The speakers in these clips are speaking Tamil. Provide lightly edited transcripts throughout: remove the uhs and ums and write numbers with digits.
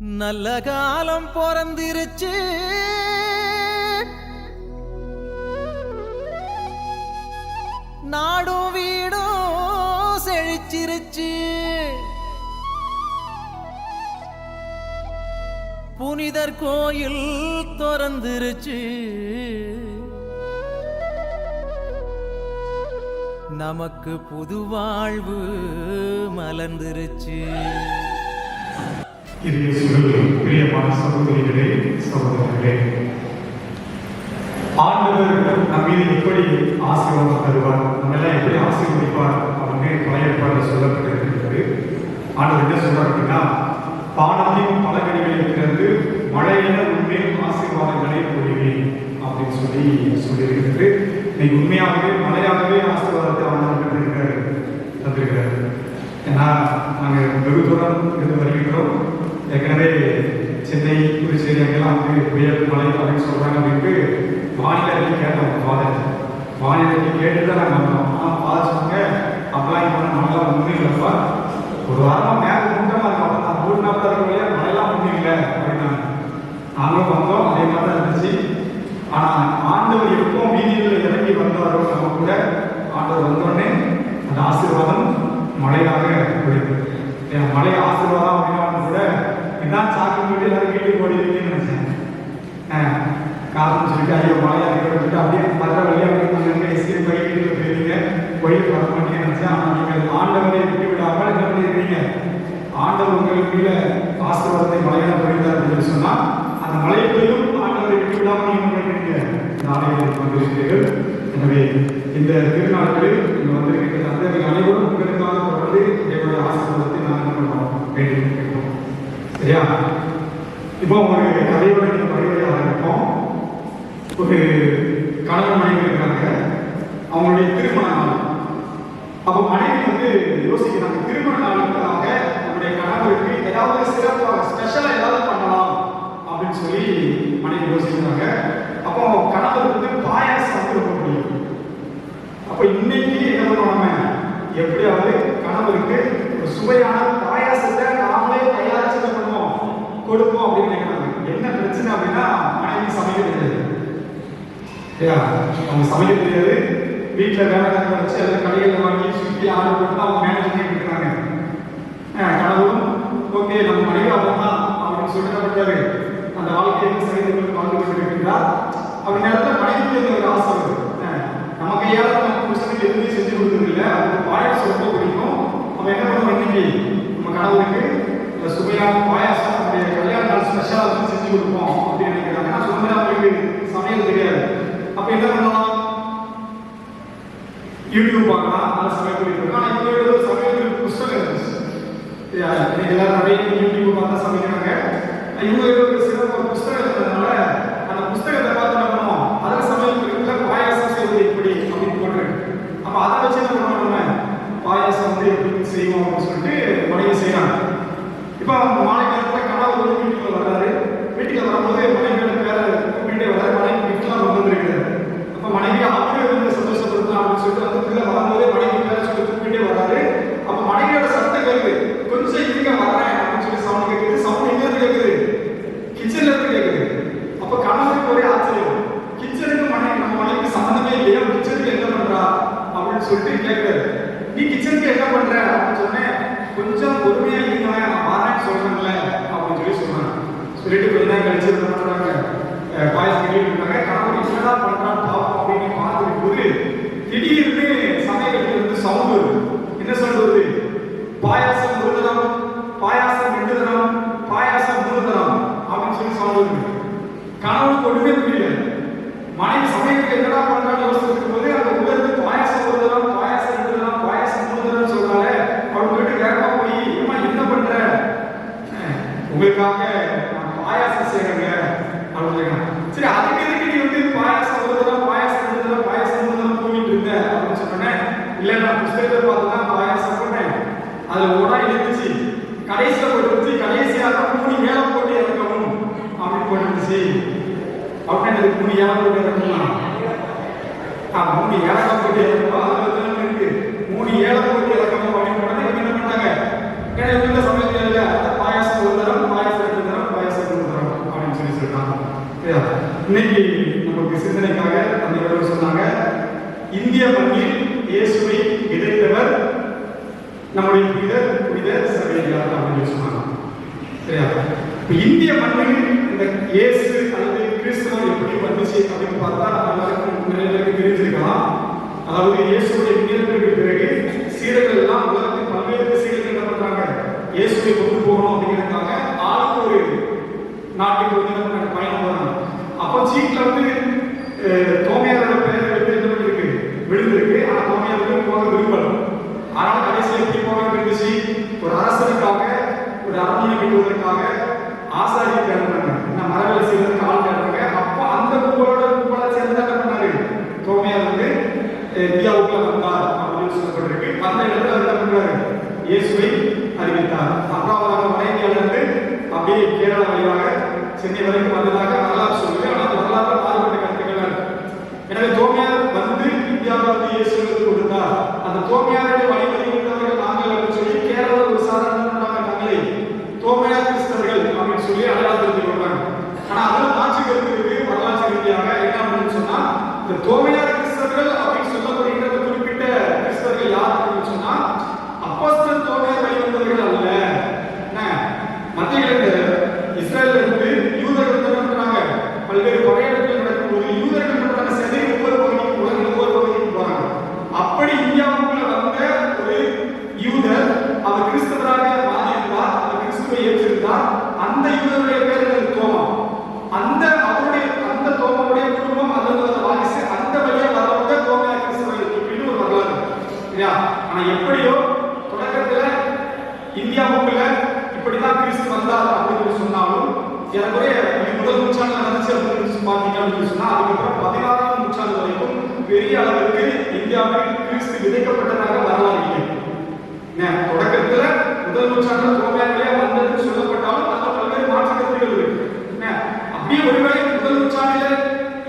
நல்ல காலம் பிறந்திருச்சு, நாடும் வீடும் செழிச்சிருச்சு, புனிதர் கோயில் திறந்துருச்சு, நமக்கு புது வாழ்வு மலர்ந்துருச்சு. பிரியமான சகோதரிகளே, சகோதரர்களே, ஆண்டவர் நம் மீது எப்படி ஆசீர்வாதம் தருவார், நம்மெல்லாம் எப்படி ஆசீர்வதிப்பார் அப்படின்னு பழைய ஏற்பாட்டில் சொல்லப்பட்டிருக்கிறது. ஆண்டவர் என்ன சொல்றார் அப்படின்னா, பாடத்தின் பலகடிகளை திறந்து மழையில உண்மையில் ஆசீர்வாதங்களை பொழிவேன் அப்படின்னு சொல்லியிருக்கிறது. இன்னைக்கு உண்மையாகவே மழையாகவே ஆசீர்வாதத்தை ஆண்டவர் தந்திருக்கிறார். ஏன்னா நாங்கள் வெகு தூரம் இருந்து வருகின்றோம். ஏற்கனவே சென்னை, புதுச்சேரி அங்கெல்லாம் வந்து புயல் மழை அப்படின்னு சொல்கிறாங்க அப்படின்ட்டு வானிலை கேட்டோம். வானிலை கேட்டு தான் நாங்கள் வந்தோம். ஆனால் ஃபாதர் சொன்னாங்க, அப்பெல்லாம் இப்போ மழைலாம் ஒன்றும் இல்லைப்பா, ஒரு வாரமாக மேலே முட்டமாக இருக்கும், அப்போ நான் 3 நாள் தான் வழியா மழைலாம் ஒன்றும் இல்லை அப்படின்னாங்க. நாங்களும் வந்தோம், அதே மாதிரி தான் இருந்துச்சு. ஆனால் ஆண்டவர் எப்போ வீதியில் இறங்கி வந்தாரோ நம்ம கூட, ஆண்டவர் வந்தோடனே அந்த ஆசீர்வாதம் மழையாக போயிருக்கு. மழை ஆசீர்வாதம் அப்படின்னா கூட இதான் சாக்கு போட்டு எல்லாரும் வீட்டுக்கு போடுவீங்கன்னு நினைச்சேன். காரணம் சொல்லிட்டு ஐயோ மழையா இருக்கிற அப்படியே வர வழியா அப்படியே எஸ்கேப் போய் வீட்டுக்கு போயிருவீங்க, கோயிலுக்கு வர மாட்டேன்னு நினைச்சேன். ஆனால் நீங்கள் ஆண்டவரை விட்டு விடாமல் என்ன பண்ணிருக்கீங்க, ஆண்டவர் உங்களுக்கு கீழே ஆசீர்வாதத்தை மழையாக பொழிந்தார் அப்படின்னு சொன்னா அந்த மழையையும் ஆண்டவரை விட்டு விடாமல் நீங்க பண்ணிருக்கீங்க, நாளைக்கு வந்திருக்கிறீர்கள். எனவே இந்த திருநாட்களில் நீங்கள் வந்திருக்கிற தந்தைகள் அனைவரும் உங்களுக்காக தொடர்ந்து என்னுடைய ஆசீர்வாதத்தை நான் என்ன பண்ணுறோம் வேண்டும் கேட்போம். சரியா? இப்போ ஒரு கதையோட நீங்கள் பரிவரை ஆரம்பிப்போம். ஒரு கணவன் மனைவி இருக்காங்க, அவங்களுடைய திருமண நாள். அப்போ மனைவி வந்து யோசிக்கிறாங்க, திருமண நாளுக்காக நம்முடைய கணவருக்கு ஏதாவது சிறப்பாக ஸ்பெஷலாக ஏதாவது பண்ணலாம் அப்படின்னு சொல்லி மனைவி யோசிக்கிறாங்க. அப்போ கணவர் வந்து பாயாசம் வந்து ரொம்ப பிடிக்கும். அப்போ இன்னைக்கு என்ன பண்ணுவாங்க, எப்படியாவது கணவருக்கு ஒரு சுவையான பாயாசத்தை நாமளே தயாரிச்சு பண்ணுவோம் கொடுப்போம் அப்படின்னு நினைக்கிறாங்க. என்ன பிரச்சனை அப்படின்னா, மனைவி சமைக்க தெரியாது. அவங்க சமைக்க தெரியாது. வீட்டில் வேலைக்காரங்க வச்சு அதை கடைகளில் வாங்கி சுற்றி ஆர்டர் போட்டு அவங்க மேனேஜ் பண்ணிட்டு இருக்கிறாங்க. கணவரும் ஓகே நம்ம மனைவி அவர்தான் அப்படின்னு சொல்லிட்டு பட்டாரு, அந்த வாழ்க்கையை சைடுகளுக்கு வாழ்ந்து கொண்டு இருக்கின்றார். அப்படி நேரத்தில் மனைவிக்கு ஒரு ஆசை வருது, நம்ம கையால் நம்ம புருஷனுக்கு எதுவுமே செஞ்சு கொடுக்குறது இல்லை, அதுக்கு பாயாசம் ரொம்ப பிடிக்கும். நம்ம என்ன பண்ணுவோம், இன்னைக்கு நம்ம கணவருக்கு இந்த சுவையான பாயாசம் நம்முடைய கல்யாண நாள் ஸ்பெஷலாக வந்து செஞ்சு கொடுப்போம் அப்படின்னு நினைக்கிறாங்க. ஆனால் சுதந்திரம் அவங்களுக்கு சமையல் தெரியாது. அப்போ என்ன பண்ணலாம், யூடியூப் பார்க்கலாம், நல்லா சமையல் பண்ணிருக்கோம். ஆனால் இப்போ ஏதோ சமையல் புஸ்தகம் இருந்துச்சு, இன்னைக்கு எல்லாரும் நிறைய யூடியூப் பார்த்தா சமைக்கிறாங்க. இவங்க ஒரு சிறப்பு புஸ்தகம் இருக்கிறதுனால அந்த புஸ்தகத்தை பார்த்து என்ன பண்ணுவோம், அதில் சமையல் குறிப்பிட்ட பாயாசம் செய்வது எப்படி அப்படின்னு போட்டுருக்கு. அப்போ அதை வச்சு என்ன பண்ணுவோம், பாயாசம் வந்து எப்படி செய்வோம் அப்படின்னு சொல்லிட்டு மனைவி செய்யறாங்க. இப்போ மாலை நேரத்தில் கணவர் வந்து வீட்டுக்குள்ள வர்றாரு. வீட்டுக்கு வரும்போது மனைவியோட பேரை கூப்பிட்டே வர்றாரு. மனைவி வீட்டுலாம் கொண்டு வந்துருக்கிறாரு. அப்போ மனைவி அவரே வந்து சந்தோஷப்படுத்தலாம் அப்படின்னு சொல்லிட்டு அந்த பிள்ளை வரும்போதே மனைவி பேரை சொல்லி கூப்பிட்டே வர்றாரு. அப்போ மனைவியோட சத்தம் கேட்குது, கொஞ்சம் இருங்க வர்றேன் அப்படின்னு சொல்லி சவுண்ட் கேட்குது. சவுண்ட் எங்க இருந்து கேட்குது, கிச்சன்ல இருந்து கேட்குது. அப்போ கணவருக்கு ஒரே ஆச்சரியம், கிச்சனுக்கு நம்ம மனைவிக்கு சம்மந்தமே இல்லையா, கிச்சனுக்கு என்ன பண்றா அப்படின்னு சொல்லிட்டு கேட்குறாரு. நீ கிச்சனுக்கு என்ன பண்ற அப்படின்னு சொன்னேன், கொஞ்சம் பொறுமையா இருங்க நான் வரேன்னு சொல்றேன்ல அப்படின்னு சொல்லி சொன்னாங்க. சொல்லிட்டு கொஞ்ச நேரம் கழிச்சு என்ன பண்றாங்க, பாயசம் கேட்டு இருக்காங்க. கணவர் என்னதான் பண்றான்னு பாப்போம் அப்படின்னு பார்த்துட்டு போது திடீர்னு சமையலுக்கு வந்து சவுண்ட் வருது. என்ன சவுண்ட் வருது, பாயாசம் ஒரு தரம், பாயாசம் 2 தரம், பாயாசம் 3 தரம் அப்படின்னு சொல்லி சவுண்ட் வருது. கணவனுக்கு ஒண்ணுமே புரியல. மனைவி சமையலுக்கு என்னடா பண்றான்னு யோசிச்சுட்டு போது அந்த உலகத்து பாயாசம் 1 தரம், பாயாசம் 2 தரம், பாயாசம் 3 தரம் சொல்றாங்க. அவங்க கிட்ட வேகமா போய் ஏமா என்ன பண்ற, உங்களுக்காக நான் பாயாசம் செய்யறேங்க அப்படின்னு. சரி அதுக்கு எதுக்கு நீ வந்து பாயாசம் 1 தரம், பாயாசம் 2 தரம், பாயாசம் 3 தரம் போயிட்டு இருந்த அப்படின்னு சொன்னேன். இல்ல நான் புஸ்தகத்தை பார்த்து தான் பாயாசம் பண்ணேன், அதுல ஓடா இருந்துச்சு, கடைசியில போட்டு கடைசியாக 3 மேல போட்டு இறக்கவும் அப்படின்னு போட்டுருந்துச்சு. அப்படின்னு எனக்கு 3 ஏழை போட்டு இறக்கலாம், 3 ஏழை போட்டு இறக்கணும், அதுல இருக்கு 3 ஏழை போட்டு இறக்கணும் அப்படின்னு போனது என்ன பண்ணாங்க. ஏன்னா இவங்க சமையல் பாயாசம் 1 தரம், பாயாசம் 2 தரம் இயேசுவை விதைத்தவர் நம்முடைய புனித சவேரியார் அப்படின்னு சொன்னாங்க. சரியா? இந்திய மண்ணில் இந்த இயேசு அல்லது கிறிஸ்தவம் எப்படி வந்துச்சு அப்படின்னு பார்த்தா எல்லாருக்கும் நிறைய பேருக்கு தெரிஞ்சிருக்கலாம். அதாவது இயேசுடைய உயிர்ப்பிற்கு பிறகு சீடர்கள் எல்லாம் உலகத்தின் பல்வேறு திசைகள் என்ன பண்றாங்க, இயேசுவை கொண்டு போகணும் அப்படிங்கிறதுக்காக ஆளுக்கு ஒரு நாட்டுக்கு வந்து பயணம் போறாங்க. அப்போ சீட்ல வந்து தோமையாரோட பெயரை வந்து என்ன பண்ணிருக்கு, விழுந்திருக்கு. ஆனா தோமையாருக்கு போக விரும்பல. ஆனால் கடைசி எப்படி போக இருந்துச்சு, ஒரு அரசனுக்காக ஒரு அரண்மனை கட்டுவதற்காக ஆசாரி தேடுறாங்க, மரவேலை செய்வதற்கு ஆள் தேடுறாங்க. அப்போ அந்த கும்பலா சேர்ந்து என்ன பண்ணாரு, தோமையார் வந்து இந்தியாவுக்குள்ள வந்தார் அப்படின்னு சொல்லப்பட்டிருக்கு. அந்த இடத்துல என்ன பண்றாரு, இயேசுவை அறிவித்தார். அப்புறம் அவர் வட இந்தியாவில இருந்து அப்படியே கேரளா வழியாக சென்னை வரைக்கும் வந்ததாக வரலாறு சொல்லுது. ஆனால் வரலாறு மாறுபட்ட கருத்துக்கள் இருக்கு. எனவே தோமையார் வந்து இந்தியாவில் வந்து இயேசுக்கு கொடுத்தார். அந்த தோமையாருடைய வழிவழிவர்கள் நாங்கள் அப்படின்னு சொல்லி கேரள ஒரு சாதாரண தங்களை தோமையார் கிறிஸ்தவர்கள் அப்படின்னு சொல்லி அடையாளப்படுத்திக் கொள்றாங்க. ஆனா அதில் ஆட்சி கருத்து வரலாற்று ரீதியாக என்ன அப்படின்னு சொன்னா, இந்த தோமையார் கிறிஸ்தவர்கள் அப்படின்னு சொல்லப்படுகிற குறிப்பிட்ட கிறிஸ்தவர்கள் யார் அப்படின்னு சொன்னா, அப்போஸ்தலர் தோமையார் வழிவந்தவர்கள் அல்ல. மத்திய இஸ்ரேல்ல இருந்து யூதர்கள் என்ன பண்றாங்க, பல்வேறு படையெடுப்புகள் நடக்கும்போது யூதர்கள் என்ன பண்றாங்க, சென்னை ஒவ்வொரு பகுதிக்கும் உலகின் ஒவ்வொரு பகுதிக்கும் போறாங்க. அப்படி இந்தியாவுக்குள்ள வந்த ஒரு யூதர் அவர் கிறிஸ்தவராக மாறியிருந்தார், அவர் கிறிஸ்துவை ஏற்றிருந்தார். அந்த யூதருடைய பேர் தோமா. அந்த தோமாவுடைய குடும்பம் அல்லது வாரிசு அந்த வழியா வரவங்க தோமையா கிறிஸ்தவர்கள் அப்படின்னு ஒரு வரலாறு. சரியா? ஆனா எப்படியோ தொடக்கத்துல இந்தியாவுக்குள்ள இப்படிதான் கிறிஸ்து வந்தார் அப்படின்னு சொன்னாலும் ஏறக்குறைய முதல் நூற்றாண்டு நடந்துச்சு அப்படின்னு பார்த்தீங்க அப்படின்னு சொன்னா, அதுக்கப்புறம் 16ஆம் நூற்றாண்டு வரைக்கும் பெரிய அளவுக்கு இந்தியாவில் கிறிஸ்து விதைக்கப்பட்டதாக வரலாறு இல்லை. தொடக்கத்துல முதல் நூற்றாண்டு தோமையாரிலே வந்தது சொல்லப்பட்டாலும் அந்த பல்வேறு மாற்று கருத்துகள் இருக்கு. அப்படியே ஒருவேளை முதல் நூற்றாண்டில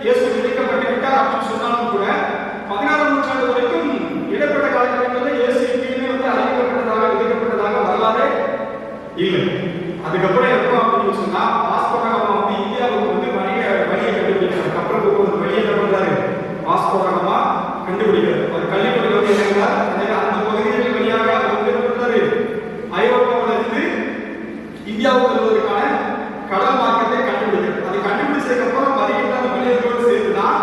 இயேசு விதைக்கப்பட்டு விட்டார் அப்படின்னு சொன்னாலும் கூட 16ஆம் நூற்றாண்டு வரைக்கும் இடைப்பட்ட காலகட்டங்களில் இயேசு எங்கேயுமே வந்து அறிவிக்கப்பட்டதாக விதைக்கப்பட்டதாக வரலாறு இல்லை. அதுக்கப்புறம் எப்போ அப்படின்னு சொன்னா, வாஸ்கோ ட காமா வந்து இந்தியாவுக்கு வந்து வழியை கண்டுபிடிக்கிறார். கப்பல் போக்குவரத்து வழியை என்ன பண்றாரு, வாஸ்கோ ட காமா கண்டுபிடிக்கிறார். அவர் கல்விப்படையில் வந்து இருக்கிறார். அந்த பகுதிகள் வழியாக அவர் வந்து என்ன பண்றாரு, ஐரோப்பாவில் இருந்து இந்தியாவுக்கு வருவதற்கான கடல் மார்க்கத்தை கண்டுபிடிக்கிறார். அதை கண்டுபிடிச்சதுக்கு அப்புறம் வருகின்ற அந்த மனிதர்களோடு சேர்த்துதான்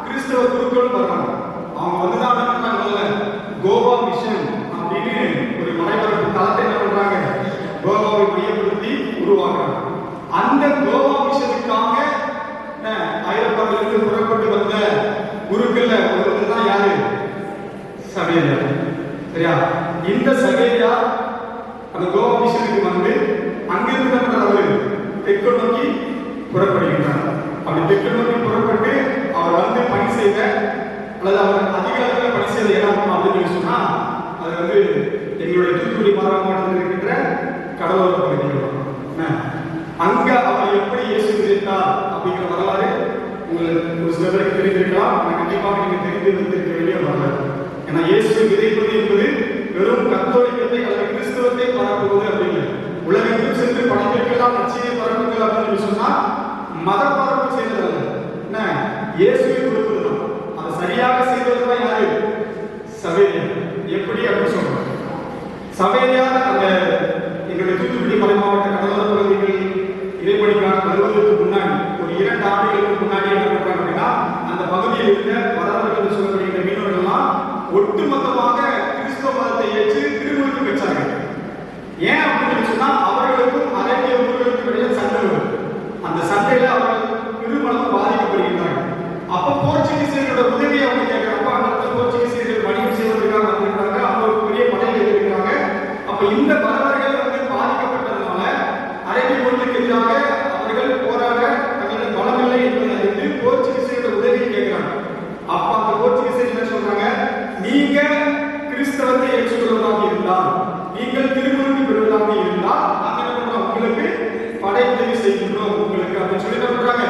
கிறிஸ்தவ குருக்களும் வர்றாங்க. அவங்க வந்துதான் என்ன பண்றாங்க, கோவா மிஷன் அப்படின்னு ஒரு மலைபரப்பு தளத்தை என்ன பண்றாங்க, கோவாவை மையப்படுத்தி உருவாக்குறாங்க. அந்த கோவா மிஷனுக்காக ஐரோப்பாவிலிருந்து புறப்பட்டு வந்த குருக்கள் ஒருவர் தான் யாரு, சவேரியார். சரியா? இந்த சவேரியார் அந்த கோவா மிஷனுக்கு வந்து அங்கிருந்து அவர் தெற்கு நோக்கி புறப்படுகின்றார். அப்படி தெற்கு நோக்கி புறப்பட்டு அவர் வந்து பணி செய்த அல்லது அவர் அதிக அளவில் பணி செய்த இடம் அப்படின்னு சொன்னா, அது வந்து எங்களுடைய தூத்துக்குடி மாவட்டத்தில் இருக்கின்ற கடலோர பகுதிகள். அங்க அவர் எப்படி இயேசு விதைத்தார் அப்படிங்கிற வரலாறு உங்களுக்கு ஒரு சில பேருக்கு தெரிந்திருக்கலாம். கண்டிப்பாக நீங்க தெரிந்து வைத்திருக்க வேண்டிய வரலாறு. ஏன்னா இயேசு விதைப்பது என்பது வெறும் கத்தோலிக்கத்தை அல்லது கிறிஸ்தவத்தை பரப்புவது அப்படின்னு, உலகெங்கும் சென்று படைப்புக்கெல்லாம் நற்செய்தியை பரப்புங்கள் அப்படின்னு சொன்னா மத பரப்பு செய்ததல்ல, என்ன இயேசுவை கொடுப்பதுதான். அதை சரியாக செய்வதுதான் யாரு, சவேரியார். எப்படி அப்படின்னு சொல்றாங்க, சவேரியார் அந்த எங்களுடைய தூத்துக்குடி மலை மாவட்ட கடலோர பகுதிகளில் இறைப்பணிக்காக வருவதற்கு முன்னாடி ஒரு 2 ஆண்டுகளுக்கு முன்னாடி என்ன பண்றாங்க அப்படின்னா, அந்த பகுதியில் இருந்த வரலாறுகள் சொல்லப்படுகிற மீனவர்கள்லாம் ஒட்டுமொத்தமாக கிறிஸ்தவ மதத்தை ஏற்று திருமுழுக்கு பெற்றார்கள். ஏன் அப்படின்னு சொன்னா, அவர்களுக்கும் அரேபிய ஊர்களுக்கும் இடையே சண்டை வரும். அந்த சண்டையில அவர்கள் திருமணம் பாதிக்கப்படுகின்றார்கள். அப்ப போர்ச்சுகீசியர்களோட உதவியை அவங்க கேட்கிறப்ப அந்த போர்ச்சுகீசியர்கள் வணிகம் செய்வதற்காக வந்திருக்காங்க. அவங்க ஒரு பெரிய படையை இருக்கிறாங்க. அப்ப இந்த வரலாறுகள் வந்து பாதிக்கப்பட்டதுனால அரேபிய ஊர்களுக்கு எதிராக அவர்கள் போராட தங்களுடைய பலமில்லை என்பதை அறிந்து போர்ச்சுகீசியர்களோட உதவியை கேட்கிறாங்க. அப்ப அந்த போர்ச்சுகீசியர் என்ன சொல்றாங்க, நீங்க கிறிஸ்தவத்தை ஏற்றுக்கொள்வதாக இருந்தால், நீங்கள் திருமுழுக்கு பெறுவதாக இருந்தால் நாங்கள் என்ன பண்றோம், உங்களுக்கு படை உதவி செய்கின்றோம் உங்களுக்கு அப்படின்னு சொல்லி என்ன பண்றாங்க,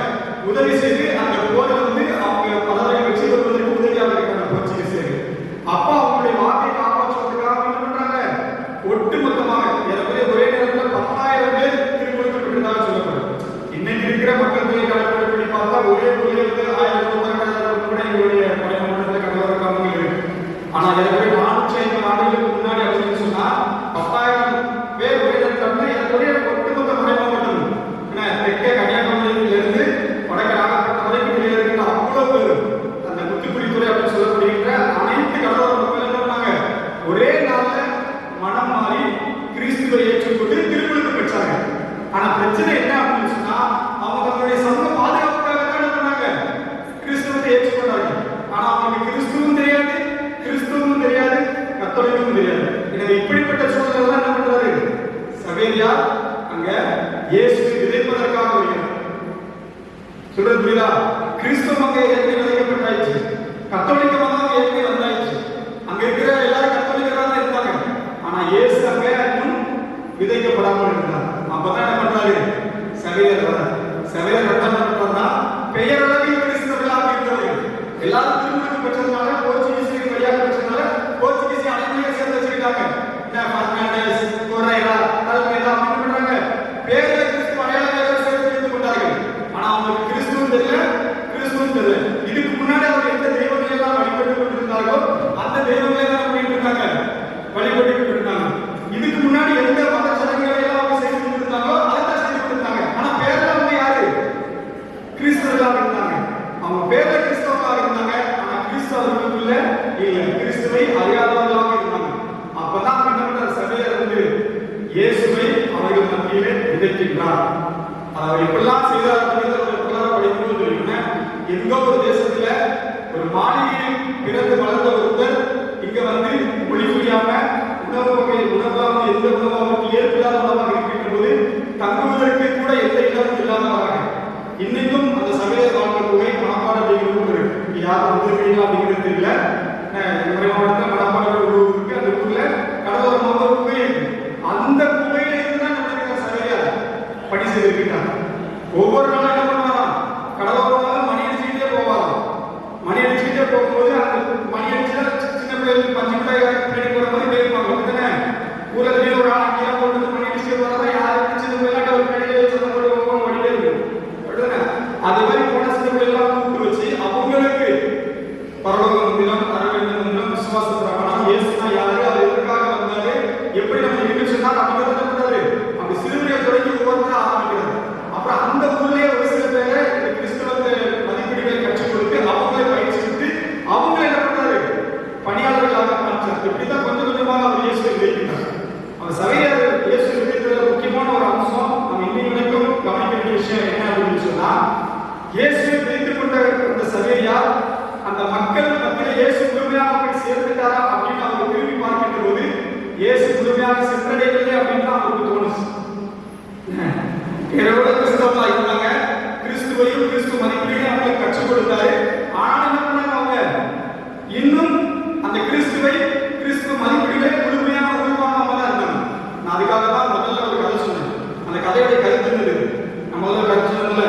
உதவி செய்து அந்த போரை வந்து அவங்க பலரை வெற்றி பெறுவதற்கு உதவியாக இருக்காங்க போர்ச்சுகீசியர்கள். அப்ப அவங்களுடைய வாக்கை காப்பாற்றுவதற்காக என்ன பண்றாங்க, ஒட்டுமொத்தமாக ஏறக்குறைய ஒரே நேரத்தில் 10,000 பேர் திருமுழுக்கு பெற்றதாக சொல்லப்படும். இன்னைக்கு இருக்கிற மக்கள் தொகை கணக்கெடுப்படி பார்த்தா ஒரே 1000 கூட எங்களுடைய படைமண்டலத்தில் கடலோர கிராமங்கள் இருக்கு. ஆனா ஏற்கனவே 450 ஆண்டுகளுக்கு முன்னாடி அப்படின்னு சொன்னா 10,000 பேர் உயிரிழந்தோம்னா ஏற்கனவே ஒட்டுமொத்த மறைமாவட்டம் என்ன தெற்கே கன்னியாகுமரியில இருந்து வடக்கு நாகப்பட்டினம் வரைக்கும் இருக்கிற அவ்வளவு பேர் அந்த குத்துக்குடித்துறை அப்படின்னு சொல்லப்படுகின்ற அனைத்து கடலோர மக்கள் என்ன பண்ணாங்க, ஒரே நாள்ல மனம் மாறி கிறிஸ்துவை ஏற்றுக்கொண்டு திருமணத்தை பெற்றாங்க. ஆனா பிரச்சனை என்ன அப்படின்னு சொன்னா, அவங்க தன்னுடைய சமூக பாதுகாப்புக்காக தான் என்ன பண்ணாங்க, கிறிஸ்துவத்தை ஏற்றுக்கொண்டார்கள். ஆனா அவங்களுக்கு கிறிஸ்துவும் தெரியாது, கிறிஸ்துவும் தெரியாது, கத்தோலிக்கும் தெரியாது. எனவே இப்படிப்பட்ட சூழ்நிலை தான் என்ன பண்றாரு சவேரியார் அங்க இயேசுவை விதைப்பதற்காக வருகிறார். சொல்றது புரியுதா? கிறிஸ்துவம் அங்க ஏற்கனவே விதைக்கப்பட்டாயிடுச்சு, கத்தோலிக்க மதம் ஏற்கனவே வந்தாயிடுச்சு. அங்க இருக்கிற எல்லாரும் கத்தோலிக்கரா தான் இருந்தாங்க. ஆனா இயேசு அங்க இன்னும் விதைக்கப்படாமல் இருந்தார். அப்பதான் என்ன பண்றாரு சவேரியார் வர்றார். சவேரியார் என்ன பண்றாருன்னா, பெயரளவில் கிறிஸ்தவர்களாக இருக்கிறார்கள். எல்லாரும் திருமணம் பெற்றதுனால, போர்ச்சுகீசியர் வழியாக பெற்றதுனால போர்ச்சுகீசிய அனைவரையும் சேர்ந்து வச்சுக்கிட்டாங்க. என்ன பர்னாண்டஸ், கொரைரா, அல்மேதா அப்படின்னு பண்றாங்க. பேர்ல கிறிஸ்துவ அடையாளங்களை சேர்த்து வைத்துக் கொண்டார்கள். ஆனா அவங்களுக்கு கிறிஸ்துவும் தெரியல, கிறிஸ்துவும் தெரியல. இதுக்கு முன்னாடி அவங்க எந்த தெய்வங்களை எல்லாம் வழிபட்டு கொண்டிருந்தார்களோ அந்த தெய்வங்களை தான் பண்ணிட்டு இருக்காங்க, வழிபட்டு கொண்டிருந்தாங்க. இதுக்கு முன்னாடி எந்த மத சடங்குகளை எல்லாம் அவங்க செய்து கொண்டிருந்தாங்களோ அதை தான் செய்து கொண்டிருந்தாங்க. ஆனா பேர்ல அவங்க யாரு கிறிஸ்தவர்களாக இருந்தாங்க. அவங்க பேர்ல கிறிஸ்தவர்களாக இருந்தாங்க. ஆனா கிறிஸ்தவர்களுக்குள்ள இல்ல, கிறிஸ்துவை அறியாதவர்களாக இருந்தாங்க. அப்பதான் என்ன பண்றார் சவேரியார் வந்து இயேசுவை அவர்கள் மத்தியிலே விதைக்கின்றார். அவர் எப்பெல்லாம் செய்தார் அப்படிங்கிறத படிக்கும்போது தெரியும். எங்கோ ஒரு தேசத்துல ஒரு மாளிகையில் பிறந்து வளர்ந்த ஒருத்தர் இங்க வந்து மொழி புரியாம உணவு வகை உணவாக எந்த உணவு அவருக்கு ஏற்பில்லாத உணவாக இருக்கின்ற போது தங்குவதற்கு கூட எந்த இடமும் இல்லாதவராக இன்னைக்கும் அந்த சவேரியார் வாழ்க்கை குகை மணப்பாடு அப்படிங்கிற ஊர் இருக்கு. யாரும் வந்திருக்கீங்களா அப்படிங்கிறது தெரியல. மாவட்டத்தில் மணப்பாடு ஊர் இருக்கு. அந்த ஊர்ல கடலோரமாக ஒரு குகை இருக்கு. அந்த குகையில இருந்து தான் நம்ம சவேரியார் பணி செய்திருக்கிறார். ஒவ்வொரு நாளும் என்ன பண்ணுவாராம், கடலோரமாக மணி அடிச்சுக்கிட்டே போவாராம். மணி அடிச்சுக்கிட்டே போகும்போது அந்த மணி அடிச்சா சின்ன பிள்ளைகளுக்கு பஞ்சு மிட்டாய் பின்னாடி போற மாதிரி போயிருப்பாங்க. அப்படித்தானே ஊர்ல திடீர்னு ஒரு ஆள் கீழே போட்டு மணி அடிச்சுட்டு போறதா யாரும் சின்ன பிள்ளைங்க ஒரு பின்னாடி சத்தம் போட்டு ஒவ்வொரு ஓடிட்டே இருக்கும். அப்படித்தானே அது மாதிரி போன சின்ன பிள்ளைலாம் கூப்பிட்டு வச்சு அவங்களுக்கு பரலோக மந்திரம், அரவிந்த மந்திரம், விசுவாச பிரமாணம், இயேசுனா யாரு, அவர் எதற்காக வந்தாரு, எப்படி நம்ம இருக்க சொன்னா நம்ம என்ன பண்றாரு, அப்படி சிறுமையை தொடங்கி ஒவ்வொருத்தரும் ஆரம்பிக்கிறார். அப்புறம் அந்த ஊர்லயே ஒரு சில பேரை இந்த கிறிஸ்தவத்தை மதிப்பீடுகளை கற்றுக் கொடுத்து அவங்களே பயிற்சி கொடுத்து அவங்களே என்ன பண்றாரு பணியாளர்களாக மாற்றார். இப்படிதான் கொஞ்சம் கொஞ்சமாக அவர் இயேசுவை விதைக்கிறார். அவர் சவேரியார் இயேசு விதைக்கிறதுல முக்கியமான ஒரு அம்சம் நம்ம இன்னைக்கு வரைக்கும் கவனிக்க வேண்டிய விஷயம் என்ன அப்படின்னு சொன்னா, இயேசுவை விதைத்துக் கொண்ட அந்த சவேரியார் அந்த மக்கள் மத்தியில் இயேசு முழுமையாக போய் சேர்ந்துட்டாரா அப்படின்னு அவங்க திரும்பி பார்க்கின்ற போது இயேசு முழுமையாக சென்றடையவில்லை அப்படின்னு தான் அவருக்கு தோணுச்சு. எவ்வளவு கிறிஸ்தவர்களா இருந்தாங்க, கிறிஸ்துவையும் கிறிஸ்துவ மதிப்பீடையும் அவங்களுக்கு கற்றுக் கொடுத்தாரு. ஆனால் என்ன பண்ணாங்க, அவங்க இன்னும் அந்த கிறிஸ்துவை கிறிஸ்துவ மதிப்பீடுகளை முழுமையாக உருவாக்காம தான் இருந்தாங்க. நான் அதுக்காக தான் முதல்ல ஒரு கதை சொன்னேன். அந்த கதையுடைய கருத்து இருந்தது. நம்ம முதல்ல கருத்து சொன்னதுல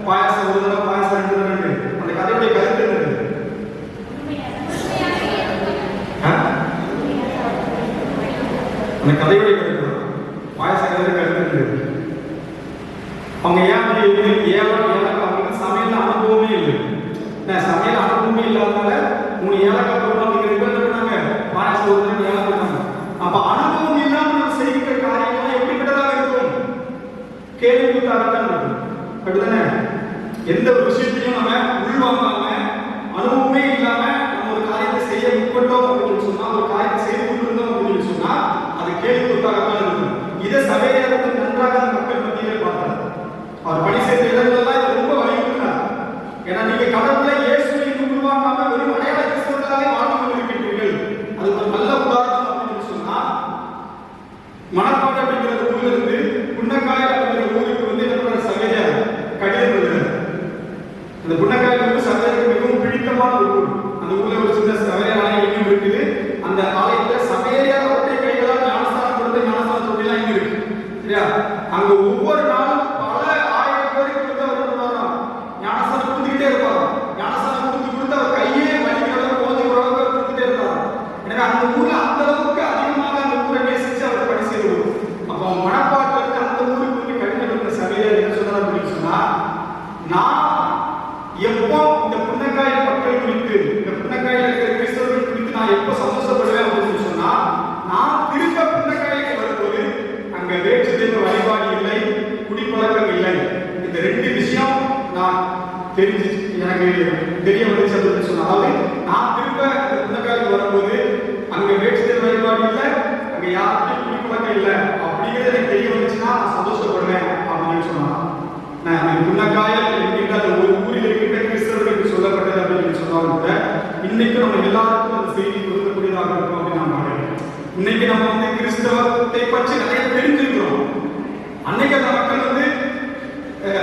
பாயாசம் ஒரு தடவை பாயாசம் 2 தடவை. அந்த கதையுடைய கருத்து இருந்தது. அந்த கதையுடைய கருத்து தான் பாயாச கதை கருத்து இருந்தது. அவங்க ஏன் அவங்களுக்கு சமையல் அனுபவமே இல்லை. சமையல் அனுபவமே இல்லாதனால 3 ஏலக்காய் போடணும் அப்படிங்கிறது என்ன பண்ணாங்க, பாயாசம் ஒரு தடவை ஏலக்காய் போட்டாங்க. அப்ப அனுபவம் இல்லாம நம்ம செய்கிற காரியங்கள் எப்படிப்பட்டதாக இருக்கும், கேள்விக்குத்தாகத்தான் இருக்கும். அப்படித்தானே எந்த ஒரு விஷயத்தையும் நம்ம உள்வாங்காம அனுபவமே இல்லாம நம்ம ஒரு காரியத்தை செய்ய முற்பட்டோம் அப்படின்னு சொன்னா, ஒரு காரியத்தை செய்து கொண்டிருந்தோம் அப்படின்னு சொன்னா அது கேள்விக்குத்தாகத்தான் இருக்கும். இதை சவேரியார் நன்றாக மக்கள் மத்தியிலே பார்த்தார். அவர் பணி செய்த இடங்களெல்லாம் இது ரொம்ப வலியுறுத்தினார். ஏன்னா நீங்க கடவுளை இயேசுவை உருவாக்காம வெறும் அடையாள கிறிஸ்தவர்களாக வாழ்ந்து கொண்டிருக்கின்றீர்கள். அது ஒரு நல்ல உதாரணம் அப்படின்னு சொன்னா, மணப்பாடு அப்படிங்கிற ஊர்ல இருந்து புன்னக்காய் அப்படிங்கிற ஊருக்கு வந்து என்ன பண்ற சவேரியார் கடிதம் எழுதுறார். அந்த புன்னக்காய் ஊர் சவேரியாருக்கு மிகவும் பிடித்தமான ஒரு ஊர். அந்த ஊர்ல ஒரு சின்ன சவேரியார் ஆலயம் இருக்குது. அந்த ஆலயத்துல சவேரியார் அவருடைய கைகளால் ஞானஸ்தானம் கொடுத்த ஞானஸ்தான தொட்டிலாம் இங்க இருக்கு. சரியா? அங்க ஒவ்வொரு நாளும் பல ஆயிரம் பேருக்கு வந்து அவர் பண்ணுவாராம், ஞானஸ்தானம் கொடுத்துக்கிட்டே இருப்பாராம். ஞானஸ்தானம் கொடுத்து அவர் கையே வலிக்கிற அளவுக்கு போதை உறவுக்கு கொடுத்துட்டே இருந்தாராம். எனவே அந்த ஊர்ல அந்த அளவுக்கு அதிகமாக அந்த ஊரை நேசிச்சு அவர் பணி செய்வார். அப்போ மணப்பாட்டுல இருந்து அந்த ஊருக்கு வந்து கடிதம் எழுதின சவேரியார் என்ன சொன்னார் அப்படின்னு சொன்னா, நான் எப்போ இந்த புன்னக்காய் மக்கள் குறித்து, இந்த புன்னக்காயில இருக்கிற கிறிஸ்தவர்கள் குறித்து நான் எப்போ தெரிஞ்சு எனக்கு தெரிய வந்துச்சு அப்படின்னு சொன்னா, அதாவது நான் திரும்ப புன்னக்காலுக்கு வரும்போது அங்க வேற்றுதல் வழிபாடு இல்லை, அங்க யாருக்கும் குடிப்பழக்கம் இல்லை அப்படிங்கிறது எனக்கு தெரிய வந்துச்சுன்னா நான் சந்தோஷப்படுவேன் அப்படின்னு சொன்னா, நான் புன்னக்காயல் என்கின்ற அந்த ஒரு ஊரில் இருக்கின்ற கிறிஸ்தவர்களுக்கு சொல்லப்பட்டது அப்படின்னு சொன்னாலும் கூட இன்னைக்கு நம்ம எல்லாருக்கும் அந்த செய்தி கொடுக்கக்கூடியதாக இருக்கும் அப்படின்னு நான் நினைக்கிறேன். இன்னைக்கு நம்ம வந்து கிறிஸ்தவத்தை பற்றி நிறைய தெரிஞ்சிருக்கிறோம். அன்னைக்கு அந்த மக்கள் வந்து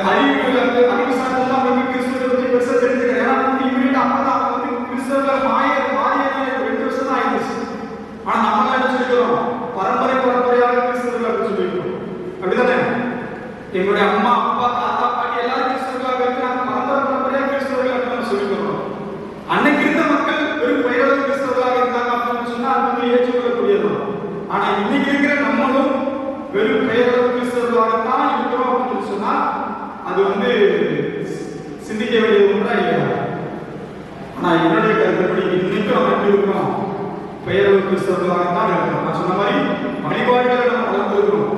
அறிவு சார்ந்தெல்லாம் வந்து கிறிஸ்தவத்தை பற்றி பெருசா தெரிஞ்சுக்கிறேன். ஏன்னா இமீடியட் அப்பதான் வந்து கிறிஸ்தவர்கள் மாறியது 2 வருஷம் தான் ஆயிடுச்சு. ஆனா நம்ம என்ன சொல்லிக்கிறோம், பரம்பரையாக கிறிஸ்தவர்கள் அப்படின்னு சொல்லியிருக்கோம். அப்படிதானே? எங்களுடைய அம்மா அப்பா தாத்தா பாட்டி எல்லாரும் கிறிஸ்தவர்களாக இருக்கிறாங்க, பரம்பரையாக கிறிஸ்தவர்கள் அப்படின்னு சொல்லிக்கிறோம். அன்னைக்கு இருந்த மக்கள் வெறும் பெயரளவு கிறிஸ்தவர்களாக இருந்தாங்க அப்படின்னு சொன்னா அது வந்து ஏற்றுக்கொள்ளக்கூடியதுதான். ஆனா இன்னைக்கு இருக்கிற நம்மளும் வெறும் பெயரளவு கிறிஸ்தவர்களாகத்தான் இருக்கிறோம் அப்படின்னு சொன்னா அது வந்து சிந்திக்க வேண்டியது ஒன்றா இல்லையா? ஆனா என்னுடைய கருத்துப்படி இன்னைக்கும் நம்ம எப்படி இருக்கிறோம், பெயரளவு கிறிஸ்தவர்களாகத்தான் இருக்கிறோம். நான் சொன்ன மாதிரி வழிபாடுகளை நம்ம வளர்ந்துருக்கிறோம்.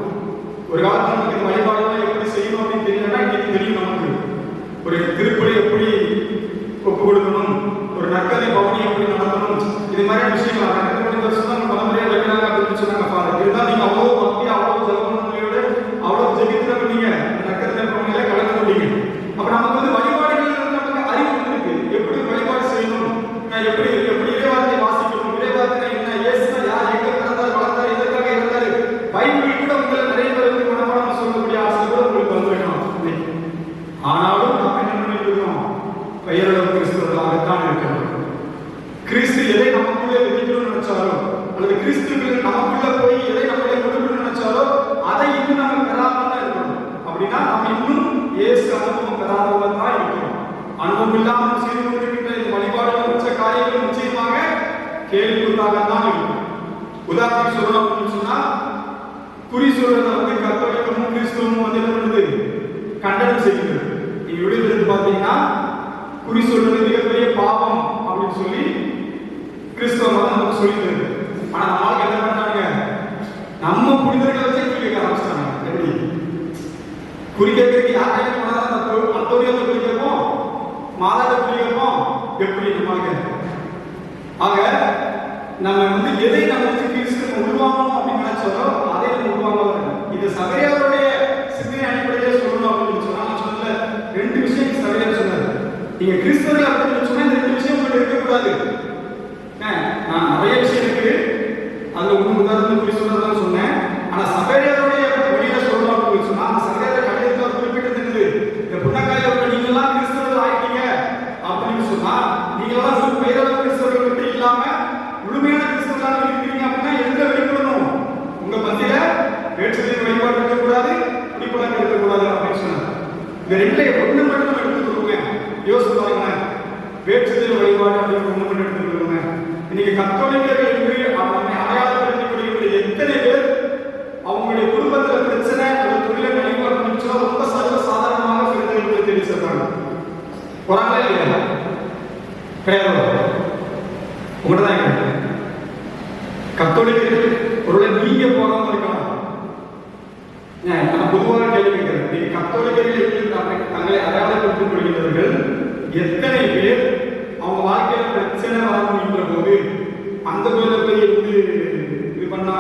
ஒரு காலத்துல நமக்கு வழிபாடுலாம் எப்படி செய்யணும் அப்படின்னு தெரியலன்னா இன்னைக்கு தெரியும். நமக்கு ஒரு திருப்பலி எப்படி ஒப்பு கொடுக்கணும், ஒரு நற்கதை பவனி எப்படி நடத்தணும், இது மாதிரியான விஷயங்கள் 2 வருஷம் தான் பரம்பரையாக வைக்கிறாங்க அப்படின்னு சொன்னாங்க. பாருங்க, இதுதான் நீங்க அவ்வளவு பக்தி அவ்வளவு ஜபமோட அவ்வளவு ஜெபித்துல பண்ணீங்க, நற்கதை பவனியில கலந்து கொண்டீங்க. அப்ப நமக்கு வந்து வழிபாடுகள் நமக்கு அறிவு இருக்கு, எப்படி வழிபாடு செய்யணும், எப்படி இறைவார்த்தை வாசிக்கணும், இறைவார்த்தை என்ன, இயேசுனா யார், எங்க பிறந்தார், வளர்ந்தார், எதற்காக இருந்தாரு, பைபிள் கூட உங்களை நிறைய பேர் வந்து மனப்பாடம் சொல்லக்கூடிய ஆசை கூட உங்களுக்கு வந்துருக்கணும். ஆனாலும் நாம் என்ன பண்ணிருக்கிறோம், பெயரளவு கிறிஸ்தவர்களாகத்தான் இருக்கிறோம். கிறிஸ்து எதை நமக்குள்ளே விதிக்கணும்னு நினைச்சாரோ, அல்லது கிறிஸ்துக்கள் நமக்குள்ள போய் எதை நம்மளே கொடுக்கணும்னு நினைச்சாரோ அதை இன்னும் நம்ம பெறாம தான் இருக்கணும். அப்படின்னா நம்ம இன்னும் இயேசு அனுபவம் பெறாதவங்க தான் இருக்கணும். அனுபவம் இல்லாமல் செய்து கொண்டிருக்கின்ற இந்த வழிபாடுகள் மிச்ச காரியங்கள் நிச்சயமாக கேள்விக்குள்ளாகத்தான் இருக்கும். உதாரணம் சொல்லணும் அப்படின்னு சொன்னா, குறி சொல்றதை வந்து கத்தோலிக்கமும் கிறிஸ்துவமும் வந்து என்ன பண்ணுது, கண்டனம் செய்கிறது. நீங்க விடுதலை பார்த்தீங்கன்னா குறி சொல்றது மிகப்பெரிய பாவம் அப்படின்னு சொல்லி கிறிஸ்தவ மதம் நமக்கு சொல்லித்தருது. ஆனா நம்மளுக்கு என்ன பண்ணாங்க, நம்ம புனிதர்களை வச்சே குறி கேட்க ஆரம்பிச்சிட்டாங்க. எப்படி குறி கேட்கறதுக்கு யாரையும் போனாலும் அத்தோரியத்தை குறி கேட்போம், மாதாட்ட குறி கேட்போம், எப்படி நம்மளுக்கு. ஆக நம்ம வந்து எதை நம்ம வந்து கிறிஸ்து உருவாகணும் அப்படின்னு நினைச்சாலோ அதை நம்ம உருவாக. இது சபையாருடைய சிந்தனை அடிப்படையிலே சொல்லணும் அப்படின்னு சொன்னா, நான் சொன்ன 2 விஷயம் சபையார் சொன்னார். நீங்க கிறிஸ்தவர்கள் அப்படின்னு சொன்னா இந்த 2 விஷயம் உங்களுக்கு இருக்கக்கூடாது. நான் நிறைய விஷயம் இருக்கு, அதுல ஒரு உதாரணம் குறி சொல்றதான் சொன்னேன். ஆனா சபையாருடைய வழியில சொல்லணும் அப்படின்னு சொன்னா, அந்த சபையார கடைசியில் குறிப்பிட்டிருந்தது, இந்த புன்னக்காயில நீங்க எல்லாம் கிறிஸ்தவர்கள் ஆயிட்டீங்க அப்படின்னு சொன்னா, நீங்க எல்லாம் பெயரளவு கிறிஸ்தவர்கள் மட்டும் இல்லாம முழுமையான கிறிஸ்தவர்களாக இருக்கிறீங்க அப்படின்னா எங்க வெளிப்படணும், உங்க மத்தியில வேற்றுதல் வழிபாடு இருக்கக்கூடாது, குடிப்பழக்கம் இருக்கக்கூடாது அப்படின்னு சொன்னாங்க. இந்த 2ல ஒண்ணு மட்டும் நம்ம எடுத்துக்கொள்ளுங்க. யோசிச்சு பாருங்க, வேற்றுதல் வழிபாடு அப்படின்னு ஒண்ணு மட்டும் எடுத்துக்கொள்ளுங்க. இன்னைக்கு கத்தோலிக்கர்கள் என்று நம்மை அடையாளப்படுத்தக்கூடிய எத்தனை பேர் அவங்களுடைய குடும்பத்துல பிரச்சனை அல்லது தொழிலை வழிபாடு பண்ணிச்சோ ரொம்ப சர்வ சாதாரணமாக பிறந்தவர்களை தேடி சொல்றாங்க. போறாங்களா இல்லையா? கிடையாது. உங்கள்கிட்ட தான் கேட்கிறேன், கத்தோலிக்கர்கள் ஒருவேளை நீங்க போகாம இருக்கலாம். நான் பொதுவாக கேள்வி கேட்கிறேன், நீங்க கத்தோலிக்கர்கள் என்று தங்களை அடையாளப்படுத்திக் கொள்கிறவர்கள் எத்தனை பேர் அவங்க வாழ்க்கையில பிரச்சனை வரணுன்ற போது அந்த கோயில போய் வந்து இது பண்ணா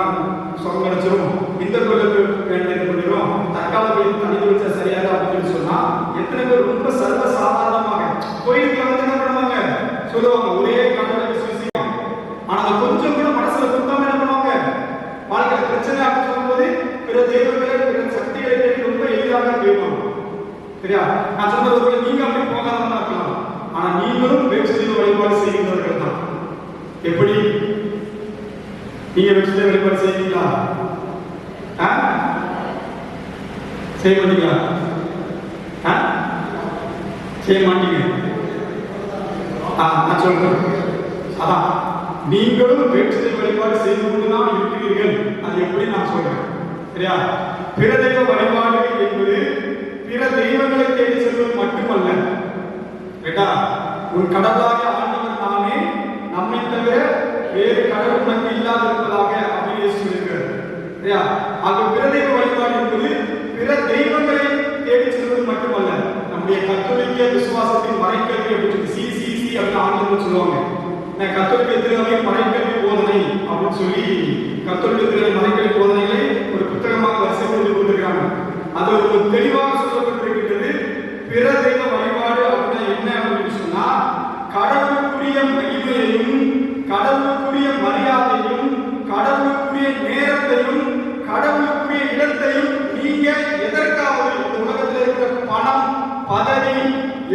சொகம் கிடைச்சிரும், இந்த கோயில போய் இது பண்ணிடும், தற்கால போய் தண்ணி வச்சா சரியாது அப்படின்னு சொன்னா எத்தனை பேர் ரொம்ப சர்வ சாதாரணமாக கோயிலுக்கு வந்து என்ன பண்ணுவாங்க சொல்லுவாங்க, ஒரே கடவுளை விசுவாசிக்கும். ஆனா அதை கொஞ்சம் கூட மனசுல குத்தாம என்ன பண்ணுவாங்க, வாழ்க்கையில பிரச்சனை அப்படின்னு சொல்லும்போது பிற தெய்வங்களை பிற சக்திகளை தேடி ரொம்ப எளிதாக போயிடுவாங்க. சரியா? நான் சொல்றது நீங்க அப்படி போகாம இருக்கலாம். ஆனா நீங்களும் வேற்றுதல் வழிபாடு செய்கின்றவர்கள் தான். எப்படி நீங்க வேற்றுதல் வழிபாடு செய்வீங்களா? செய்ய மாட்டீங்களா? செய்ய மாட்டீங்க. நான் சொல்றேன், அதான் நீங்களும் வேற்றுதல் வழிபாடு செய்து கொண்டுதான் இருக்கிறீர்கள். அது எப்படி நான் சொல்றேன். சரியா? பிற தெய்வ வழிபாடு என்பது பிற தெய்வங்களை தேடி செல்வது மட்டுமல்ல. கேட்டா, ஒரு கடவுளாக ஆண்டவர் தானே, நம்மை தவிர வேறு கடவுள் நமக்கு இல்லாத இருப்பதாக அப்படின்னு சொல்லியிருக்கிறார். சரியா? ஆக பிற தெய்வ வழிபாடு என்பது பிற தெய்வங்களை தேடி செல்வது மட்டுமல்ல, நம்முடைய கத்தோலிக்க விசுவாசத்தின் போகணும்னு சொல்லுவாங்க. நான் கத்தோலிக்க திருவை மறைக்கல்வி போதனை அப்படின்னு சொல்லி கத்தோலிக்க திருவை மறைக்கல்வி போதனைகளை ஒரு புத்தகமாக வரிசைப்படுத்தி கொண்டிருக்காங்க. அது ஒரு தெளிவாக சொல்லப்பட்டிருக்கிறது. பிற தெய்வ வழிபாடு அப்படின்னா என்ன அப்படின்னு சொன்னா, கடவுளுக்குரிய மகிமையையும் கடவுளுக்குரிய மரியாதையும் கடவுளுக்குரிய நேரத்தையும் கடவுளுக்குரிய இடத்தையும் நீங்க எதற்காவது இந்த உலகத்தில் இருக்கிற பணம் பதவி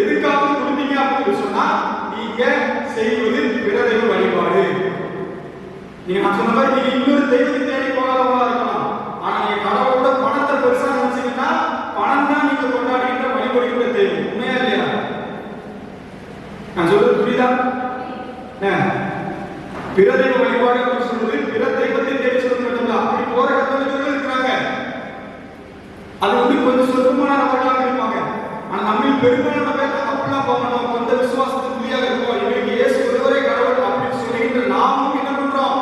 எதுக்காக கொடுத்தீங்க அப்படின்னு சொன்னா நீங்க செய்வது பிற தெய்வ வழிபாடு. நீங்க நான் சொன்ன மாதிரி நீங்க இன்னொரு தெய்வத்தை தேடி போகாதவங்களா இருக்கலாம். ஆனா நீங்க கடவுளோட பணத்தை பெருசா நினைச்சீங்கன்னா பணம் தான் நீங்க கொண்டாடுகின்ற வழிபடுகின்ற தெய்வம். உண்மையா இல்லையா? நான் சொல்றது புரியுதா? பிற தெய்வ வழிபாடு அப்படின்னு சொல்றது பிற தெய்வத்தை தேடி சொல்றது மட்டும் அப்படி போற கத்தோலிக்கர்கள் இருக்கிறாங்க. அது கொஞ்சம் சொற்பமான நபர்களாக இருப்பாங்க. ஆனா நம்ம பெரும்பாலான பேர் அப்படிலாம் போக மாட்டோம். கொஞ்சம் விசுவாசத்துக்குள்ளியாக இருக்கும். எங்களுக்கு இயேசு ஒருவரே கடவுள் அப்படின்னு சொல்லிட்டு நாமும் என்ன பண்றோம்?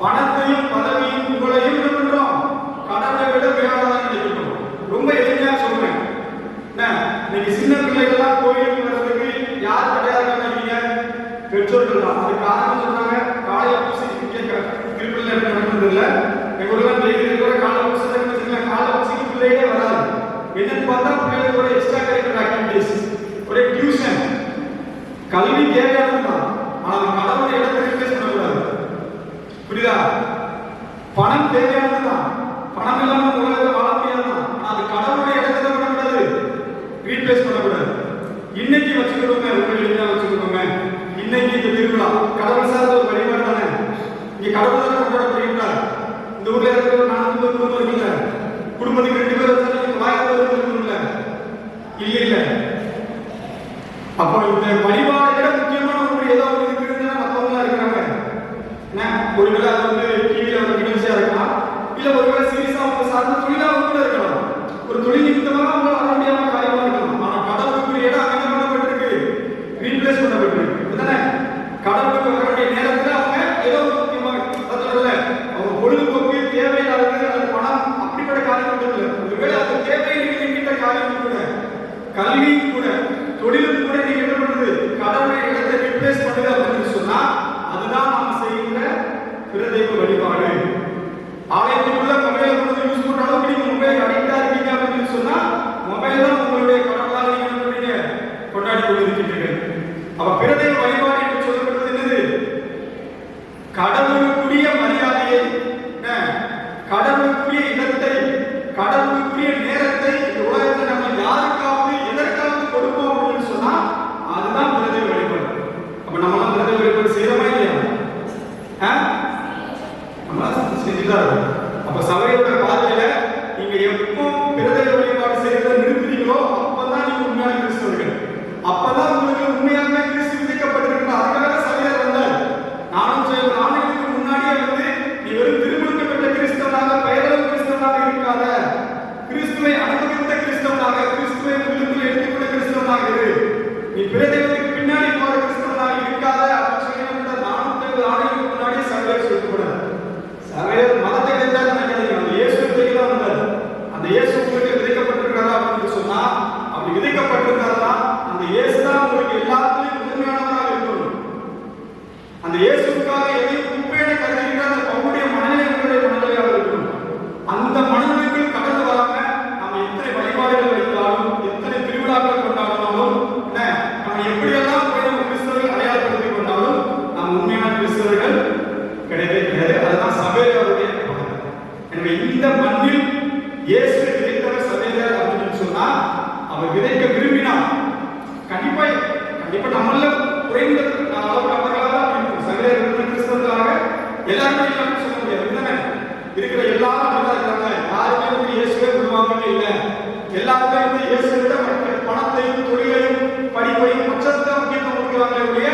பணத்தையும் பதவியும் புகழையும் என்ன பண்றோம்? கடவுளை விட மேலானதாக நினைக்கிறோம். ரொம்ப எளிமையா சொல்றேன். இன்னைக்கு சின்ன பிள்ளைகள்லாம் கோயிலுக்கு வர்றதுக்கு யார் தடையாக நினைக்கிறீங்க? பெற்றோர்கள் தான். அது காரணம் சொன்னாங்க, காலையில பூசி திருப்பிள்ளை நடந்தது இல்லை. எங்க ஊர்ல டெய்லி கூட காலை பூசி காலை பூசிக்கு பிள்ளையே வராது. என்னன்னு பார்த்தா பிள்ளைகளுக்கு ஒரு எக்ஸ்ட்ரா கரிக்குலர் ஆக்டிவிட்டிஸ், ஒரு டியூஷன். கல்வி தேவையானது தான், ஆனால் கடவுளை இடத்தை ரிப்ளேஸ் பண்ணக்கூடாது. புரியுதா? பணம் தேவையானது தான், பணம் இல்லாம உலகத்தில் வாழ முடியாது தான். அது கடவுளுடைய இடத்துல பண்ணக்கூடாது, ரீப்ளேஸ் பண்ணக்கூடாது. இன்னைக்கு வச்சுக்கிறோங்க, என்ன வச்சுக்கிறோங்க, இன்னைக்கு இந்த திருவிழா கடவுள் சார்ந்த ஒரு வழிபாடு தானே. இங்க கடவுள் தானே கொண்டாடப்படுகின்றார். இந்த ஊர்ல இருக்கிற 4 குடும்பம் இருக்குல்ல, குடும்பத்துக்கு 2 பேர் வச்சாலும் வாய்ப்பு இருக்குல்ல, இல்ல. அப்ப இந்த வழிபாடை விட முக்கியமான ஒரு ஏதோ ஒரு இருக்குதுன்னா மத்தவங்க இருக்கிறாங்க. ஒருவேளை அது வந்து டிவியில ஒரு நிகழ்ச்சியா இருக்கலாம், இல்ல ஒருவேளை சீரியஸா அவங்க சார்ந்த தொழிலாக கூட இருக்கலாம். ஒரு தொழில் நிமித்தமாக அவங்க வர முடியாம காரியமா இருக்கலாம். ஆனா கடவுளுக்கு இடம் என்ன பண்ணப்பட்டிருக்கு? ரீப்ளேஸ் பண்ணப்பட்டிருக்கு. அதுதானே கடவுளுக்கு வர வேண்டிய நேரத்துல அவங்க ஏதோ முக்கியமாக அவங்க பொழுதுபோக்கு தேவையில்லாதது அல்லது பணம் அப்படிப்பட்ட காரியம் இல்லை. ஒருவேளை அந்த தேவையை நீங்கிட்ட காரியம் கூட, கல்வியும் கூட, தொழிலும் கூட நீங்க என்ன பண்றது? கடவுளுடைய இடத்தை ரீப்ளேஸ் பண்ணுது அப்படின்னு சொன்னா அதுதான் நாம செய்கிற பிற தெய்வ வழிபாடு. ஆலயத்துக்குள்ள மொபைல் கொண்டு யூஸ் பண்ற அளவுக்கு நீங்க மொபைல் அடிக்டா இருக்கீங்க அப்படின்னு சொன்னா மொபைல் தான் உங்களுடைய கடவுளாக நீங்க என்ன பண்றீங்க? கொண்டாடி கொண்டிருக்கிறீர்கள். அப்ப பிற தெய்வ வழிபாடு என்று சொல்லப்படுறது என்னது? கடவுளுக்குரிய மரியாதையை, கடவுளுக்குரிய இடத்தை, கடவுளுக்குரிய நேரத்தை இந்த உலகத்தை நம்ம யாருக்காவது எதற்காவது கொடுப்போம் அப்படின்னு சொன்னா அதுதான் பிற தெய்வ வழிபாடு. அப்ப நம்மளாம் பிற தெய்வ வழிபாடு செய்யறோமா இல்லையா? அப்ப சபையோட பார்வையில நீங்க எப்போ பிற தெய்வ வழிபாடு செய்யறத நிறுத்துறீங்களோ அப்பதான் நீங்க உண்மையான கிறிஸ்தவர்கள். அப்பதான் உங்களுக்கு உண்மையாகவே கிறிஸ்து விதிக்கப்பட்டிருக்கிற அதுக்காக சபையார் வந்தார். நானும் சில நாளைக்கு முன்னாடியே வந்து நீ வெறும் திருமுழுக்கப்பட்ட கிறிஸ்தவனாக பெயரளவு கிறிஸ்தவனாக இருக்காத, கிறிஸ்துவை அனுபவித்த கிறிஸ்தவனாக, கிறிஸ்துவை உள்ளுக்குள்ள எடுத்துக்கொண்ட கிறிஸ்தவனாக இரு. நீ பிற தெய்வத்துக்கு பின்னாடி போற கிறிஸ்தவனாக இருக்காத அப்படின்னு சொல்லி நானும் ஆணைக்கு முன்னாடியே சபையார் சொல்லக்கூடாது. சபையார் மதத்தை கிடைத்தாரு நினைக்காதீங்க, அந்த இயேசு தான் வந்தார். அந்த இயேசு உங்களுக்கு விதைக்கப்பட்டிருக்கிறதா அப்படின்னு சொன்னா அப்படி விதைக்கப்பட்டிருக்கிறதா அந்த இயேசு தான் உங்களுக்கு எல்லாத்துலயும் முதன்மையானவராக இருக்கணும். அந்த இயேசுக்காக எதையும் குப்பையில கருதிக்கிற அந்த பவுடைய மனநிலை உங்களுடைய மனநிலையாக இருக்கணும். அந்த மனநிலைக்கு கடந்து வராம நம்ம எத்தனை வழிபாடுகள் வைத்தாலும் எத்தனை திருவிழாக்கள் கொண்டாடினாலும் நம்ம எப்படியெல்லாம் போய் நம்ம கிறிஸ்தவர்கள் அடையாளப்படுத்திக் கொண்டாலும் நாம் உண்மையான கிறிஸ்தவர்கள் கிடையவே கிடையாது. அதுதான் சபையாருடைய பணம். எனவே இந்த மண்ணில் இயேசு விதைத்தவர் சபையார் அப்படின்னு சொன்னா அவர் விதைக்க விரும்பினார். கண்டிப்பா நம்மள குறைந்த அளவு நபர்களாக சபையார் கிறிஸ்தவர்களாக எல்லாருமே இல்லைன்னு சொல்ல முடியாது. இருக்கிற எல்லாரும் நல்லா இருக்காங்க. யாருமே வந்து இயேசுவே விடுவாங்கன்னு இல்லை. எல்லாருமே வந்து இயேசுவை விட பணத்தையும் தொழிலையும் படிப்பையும் பட்சத்தை முக்கியத்துவம் கொடுக்குறாங்களே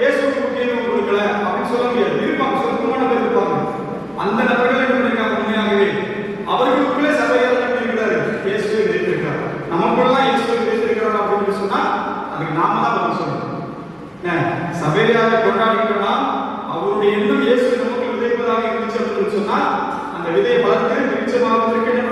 இயேசுக்கு முக்கியத்துவம் கொடுக்கல அப்படின்னு சொல்ல முடியாது. இருப்பாங்க, சொந்தமான பேர் இருப்பாங்க. அந்த நபர்கள் என்ன பண்ணிருக்காங்க? உண்மையாகவே அவர்களுக்குள்ளே சபையார் இருக்கிறாரு, இயேசுவை விதைத்திருக்கிறார். நமக்குள்ளதான் இயேசுவை விதைத்திருக்கிறார் அப்படின்னு சொன்னா அதுக்கு நாம தான் பதில் சொல்லணும். சபையாரை கொண்டாடிட்டோம்னா அவருடைய எண்ணம் இயேசு நமக்கு விதைப்பதாக இருந்துச்சு அப்படின்னு சொன்னா அந்த விதையை வளர்த்து விருட்சமாவதற்கு என்ன